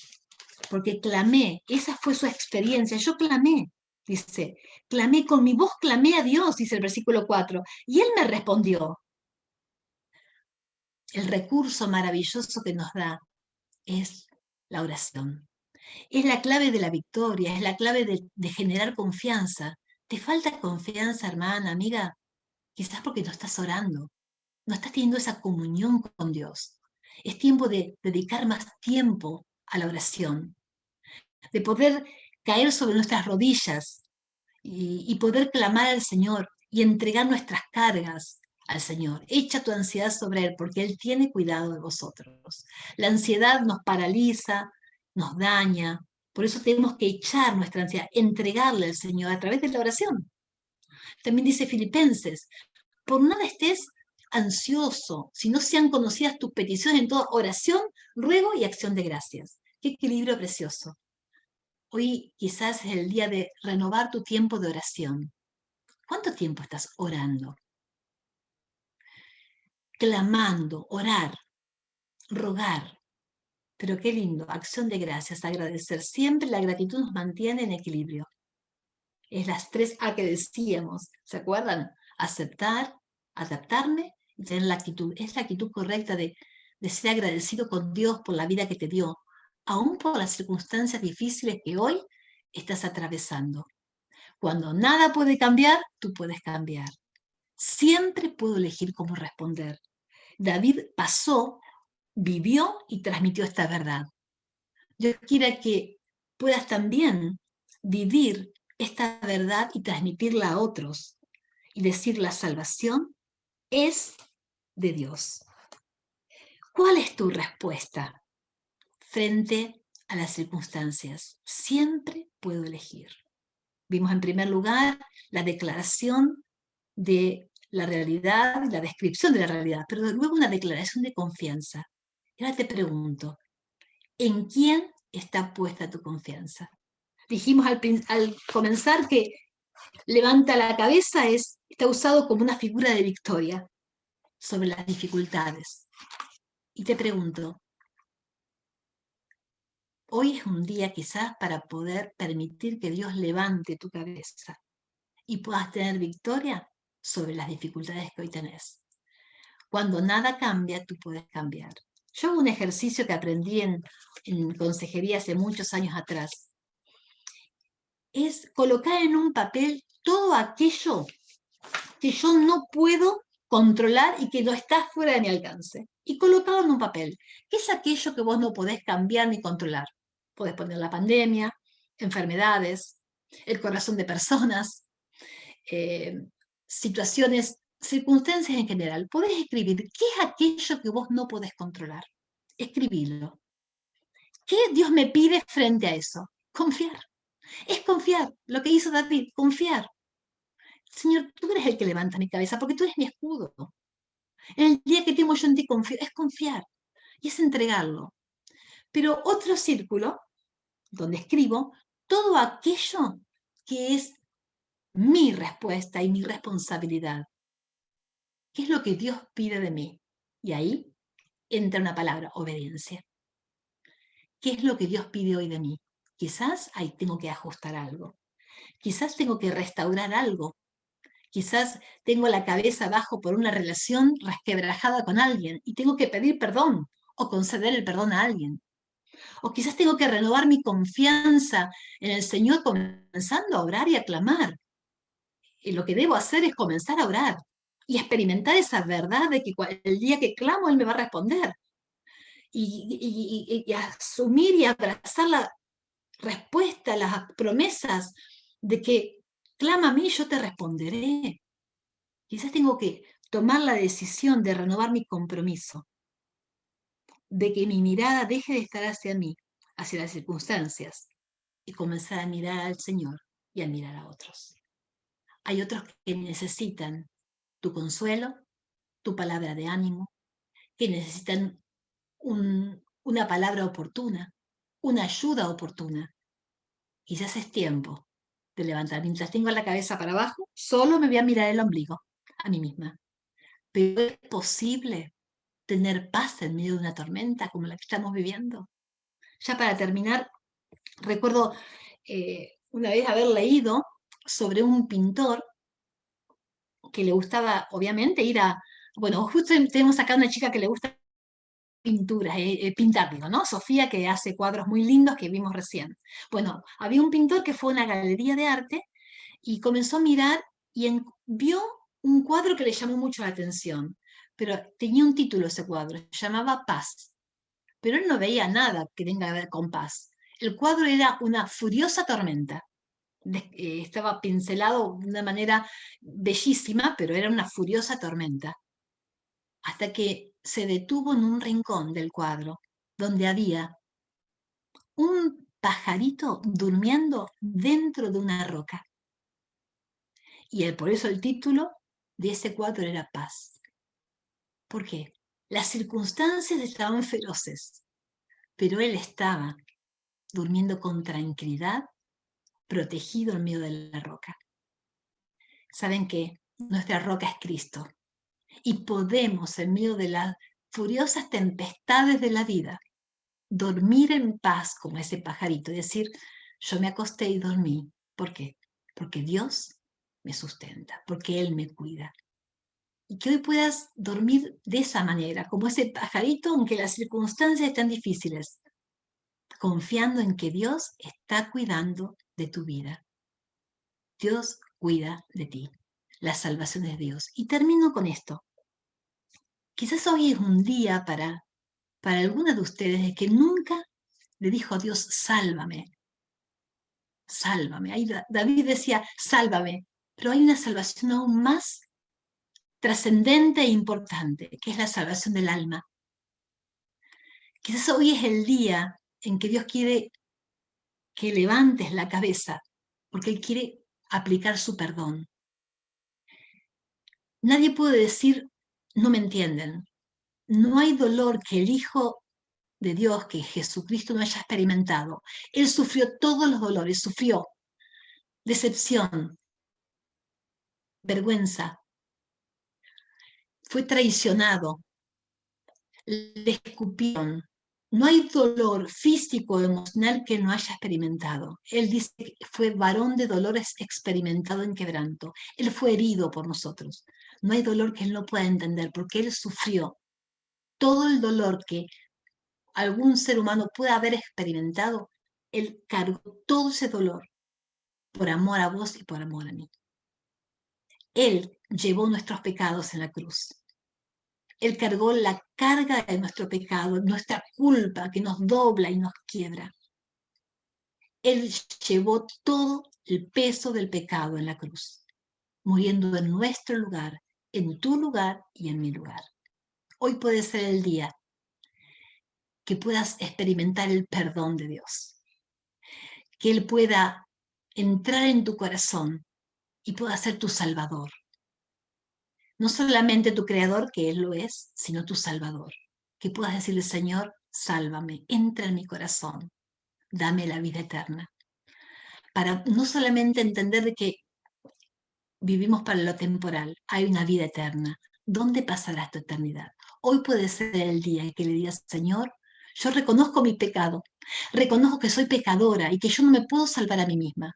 porque clamé, esa fue su experiencia, yo clamé. Dice, clamé con mi voz, clamé a Dios, dice el versículo 4, y Él me respondió. El recurso maravilloso que nos da es la oración. Es la clave de la victoria, es la clave de generar confianza. ¿Te falta confianza, hermana, amiga? Quizás porque no estás orando, no estás teniendo esa comunión con Dios. Es tiempo de dedicar más tiempo a la oración, de poder caer sobre nuestras rodillas y poder clamar al Señor y entregar nuestras cargas al Señor. Echa tu ansiedad sobre Él porque Él tiene cuidado de vosotros. La ansiedad nos paraliza, nos daña. Por eso tenemos que echar nuestra ansiedad, entregarle al Señor a través de la oración. También dice Filipenses, por nada estés ansioso, si no sean conocidas tus peticiones en toda oración, ruego y acción de gracias. Qué equilibrio precioso. Hoy quizás es el día de renovar tu tiempo de oración. ¿Cuánto tiempo estás orando? Clamando, orar, rogar. Pero qué lindo, acción de gracias, agradecer. Siempre la gratitud nos mantiene en equilibrio. Es las 3 A que decíamos, ¿se acuerdan? Aceptar, adaptarme y tener la actitud. Es la actitud correcta de ser agradecido con Dios por la vida que te dio, aún por las circunstancias difíciles que hoy estás atravesando. Cuando nada puede cambiar, tú puedes cambiar. Siempre puedo elegir cómo responder. David pasó, vivió y transmitió esta verdad. Yo quiero que puedas también vivir esta verdad y transmitirla a otros y decir la salvación es de Dios. ¿Cuál es tu respuesta frente a las circunstancias? Siempre puedo elegir. Vimos en primer lugar la declaración de la realidad y la descripción de la realidad, pero luego una declaración de confianza. Y ahora te pregunto, ¿en quién está puesta tu confianza? Dijimos al comenzar que levanta la cabeza está usado como una figura de victoria sobre las dificultades. Y te pregunto, hoy es un día quizás para poder permitir que Dios levante tu cabeza y puedas tener victoria sobre las dificultades que hoy tenés. Cuando nada cambia, tú puedes cambiar. Yo hago un ejercicio que aprendí en consejería hace muchos años atrás. Es colocar en un papel todo aquello que yo no puedo controlar y que no está fuera de mi alcance. Y colocarlo en un papel. ¿Qué es aquello que vos no podés cambiar ni controlar? Podés poner la pandemia, enfermedades, el corazón de personas, situaciones, circunstancias en general. Podés escribir qué es aquello que vos no podés controlar. Escribirlo. ¿Qué Dios me pide frente a eso? Confiar. Es confiar. Lo que hizo David, confiar. Señor, tú eres el que levanta mi cabeza porque tú eres mi escudo. En el día que temo yo en ti confío, es confiar y es entregarlo. Pero otro círculo, donde escribo todo aquello que es mi respuesta y mi responsabilidad. ¿Qué es lo que Dios pide de mí? Y ahí entra una palabra, obediencia. ¿Qué es lo que Dios pide hoy de mí? Quizás ahí tengo que ajustar algo. Quizás tengo que restaurar algo. Quizás tengo la cabeza abajo por una relación resquebrajada con alguien y tengo que pedir perdón o conceder el perdón a alguien. O quizás tengo que renovar mi confianza en el Señor comenzando a orar y a clamar. Y lo que debo hacer es comenzar a orar y experimentar esa verdad de que el día que clamo Él me va a responder. Y asumir y abrazar la respuesta, las promesas de que clama a mí y yo te responderé. Quizás tengo que tomar la decisión de renovar mi compromiso, de que mi mirada deje de estar hacia mí, hacia las circunstancias, y comenzar a mirar al Señor y a mirar a otros. Hay otros que necesitan tu consuelo, tu palabra de ánimo, que necesitan una palabra oportuna, una ayuda oportuna. Quizás es tiempo de levantar. Mientras tengo la cabeza para abajo, solo me voy a mirar el ombligo, a mí misma. Pero es posible tener paz en medio de una tormenta como la que estamos viviendo. Ya para terminar, recuerdo una vez haber leído sobre un pintor que le gustaba, obviamente, ir a... Bueno, justo tenemos acá una chica que le gusta pinturas, pintar, digo, ¿no? Sofía, que hace cuadros muy lindos que vimos recién. Bueno, había un pintor que fue a una galería de arte y comenzó a mirar y vio un cuadro que le llamó mucho la atención, pero tenía un título ese cuadro, se llamaba Paz, pero él no veía nada que tenga que ver con paz. El cuadro era una furiosa tormenta. Estaba pincelado de una manera bellísima, pero era una furiosa tormenta. Hasta que se detuvo en un rincón del cuadro, donde había un pajarito durmiendo dentro de una roca. Y por eso el título de ese cuadro era Paz. ¿Por qué? Las circunstancias estaban feroces, pero él estaba durmiendo con tranquilidad, protegido en medio de la roca. ¿Saben qué? Nuestra roca es Cristo. Y podemos, en medio de las furiosas tempestades de la vida, dormir en paz como ese pajarito y decir, yo me acosté y dormí. ¿Por qué? Porque Dios me sustenta, porque Él me cuida. Y que hoy puedas dormir de esa manera, como ese pajarito, aunque las circunstancias estén difíciles, confiando en que Dios está cuidando de tu vida. Dios cuida de ti. La salvación es Dios. Y termino con esto. Quizás hoy es un día para alguna de ustedes que nunca le dijo a Dios, sálvame, sálvame. Ahí David decía, sálvame, pero hay una salvación aún más trascendente e importante, que es la salvación del alma. Quizás hoy es el día en que Dios quiere que levantes la cabeza, porque Él quiere aplicar su perdón. Nadie puede decir, no me entienden. No hay dolor que el Hijo de Dios, que Jesucristo no haya experimentado. Él sufrió todos los dolores, sufrió decepción, vergüenza, fue traicionado, le escupieron. No hay dolor físico o emocional que no haya experimentado. Él dice que fue varón de dolores experimentado en quebranto. Él fue herido por nosotros. No hay dolor que él no pueda entender porque él sufrió todo el dolor que algún ser humano pueda haber experimentado. Él cargó todo ese dolor por amor a vos y por amor a mí. Él llevó nuestros pecados en la cruz. Él cargó la carga de nuestro pecado, nuestra culpa que nos dobla y nos quiebra. Él llevó todo el peso del pecado en la cruz, muriendo en nuestro lugar, en tu lugar y en mi lugar. Hoy puede ser el día que puedas experimentar el perdón de Dios, que Él pueda entrar en tu corazón y pueda ser tu Salvador. No solamente tu Creador, que Él lo es, sino tu Salvador. Que puedas decirle, Señor, sálvame, entra en mi corazón, dame la vida eterna. Para no solamente entender de que vivimos para lo temporal, hay una vida eterna. ¿Dónde pasarás tu eternidad? Hoy puede ser el día en que le digas, Señor, yo reconozco mi pecado, reconozco que soy pecadora y que yo no me puedo salvar a mí misma.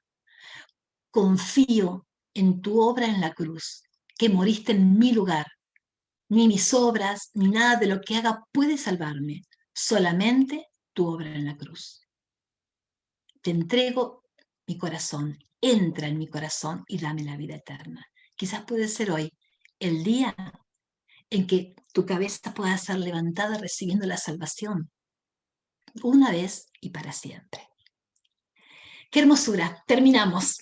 Confío en tu obra en la cruz, que moriste en mi lugar. Ni mis obras, ni nada de lo que haga puede salvarme, solamente tu obra en la cruz. Te entrego mi corazón, entra en mi corazón y dame la vida eterna. Quizás puede ser hoy el día en que tu cabeza pueda ser levantada recibiendo la salvación, una vez y para siempre. ¡Qué hermosura! Terminamos.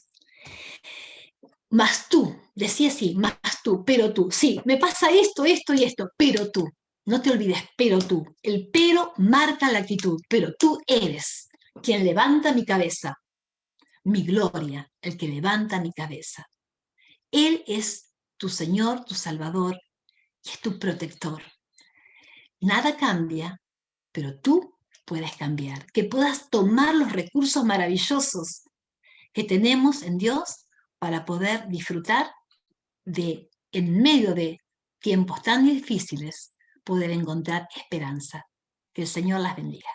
Más tú, decía así, más tú, pero tú. Sí, me pasa esto, esto y esto, pero tú. No te olvides, pero tú. El pero marca la actitud, pero tú eres quien levanta mi cabeza, mi gloria, el que levanta mi cabeza. Él es tu Señor, tu Salvador y es tu protector. Nada cambia, pero tú puedes cambiar. Que puedas tomar los recursos maravillosos que tenemos en Dios para poder disfrutar de, en medio de tiempos tan difíciles, poder encontrar esperanza. Que el Señor las bendiga.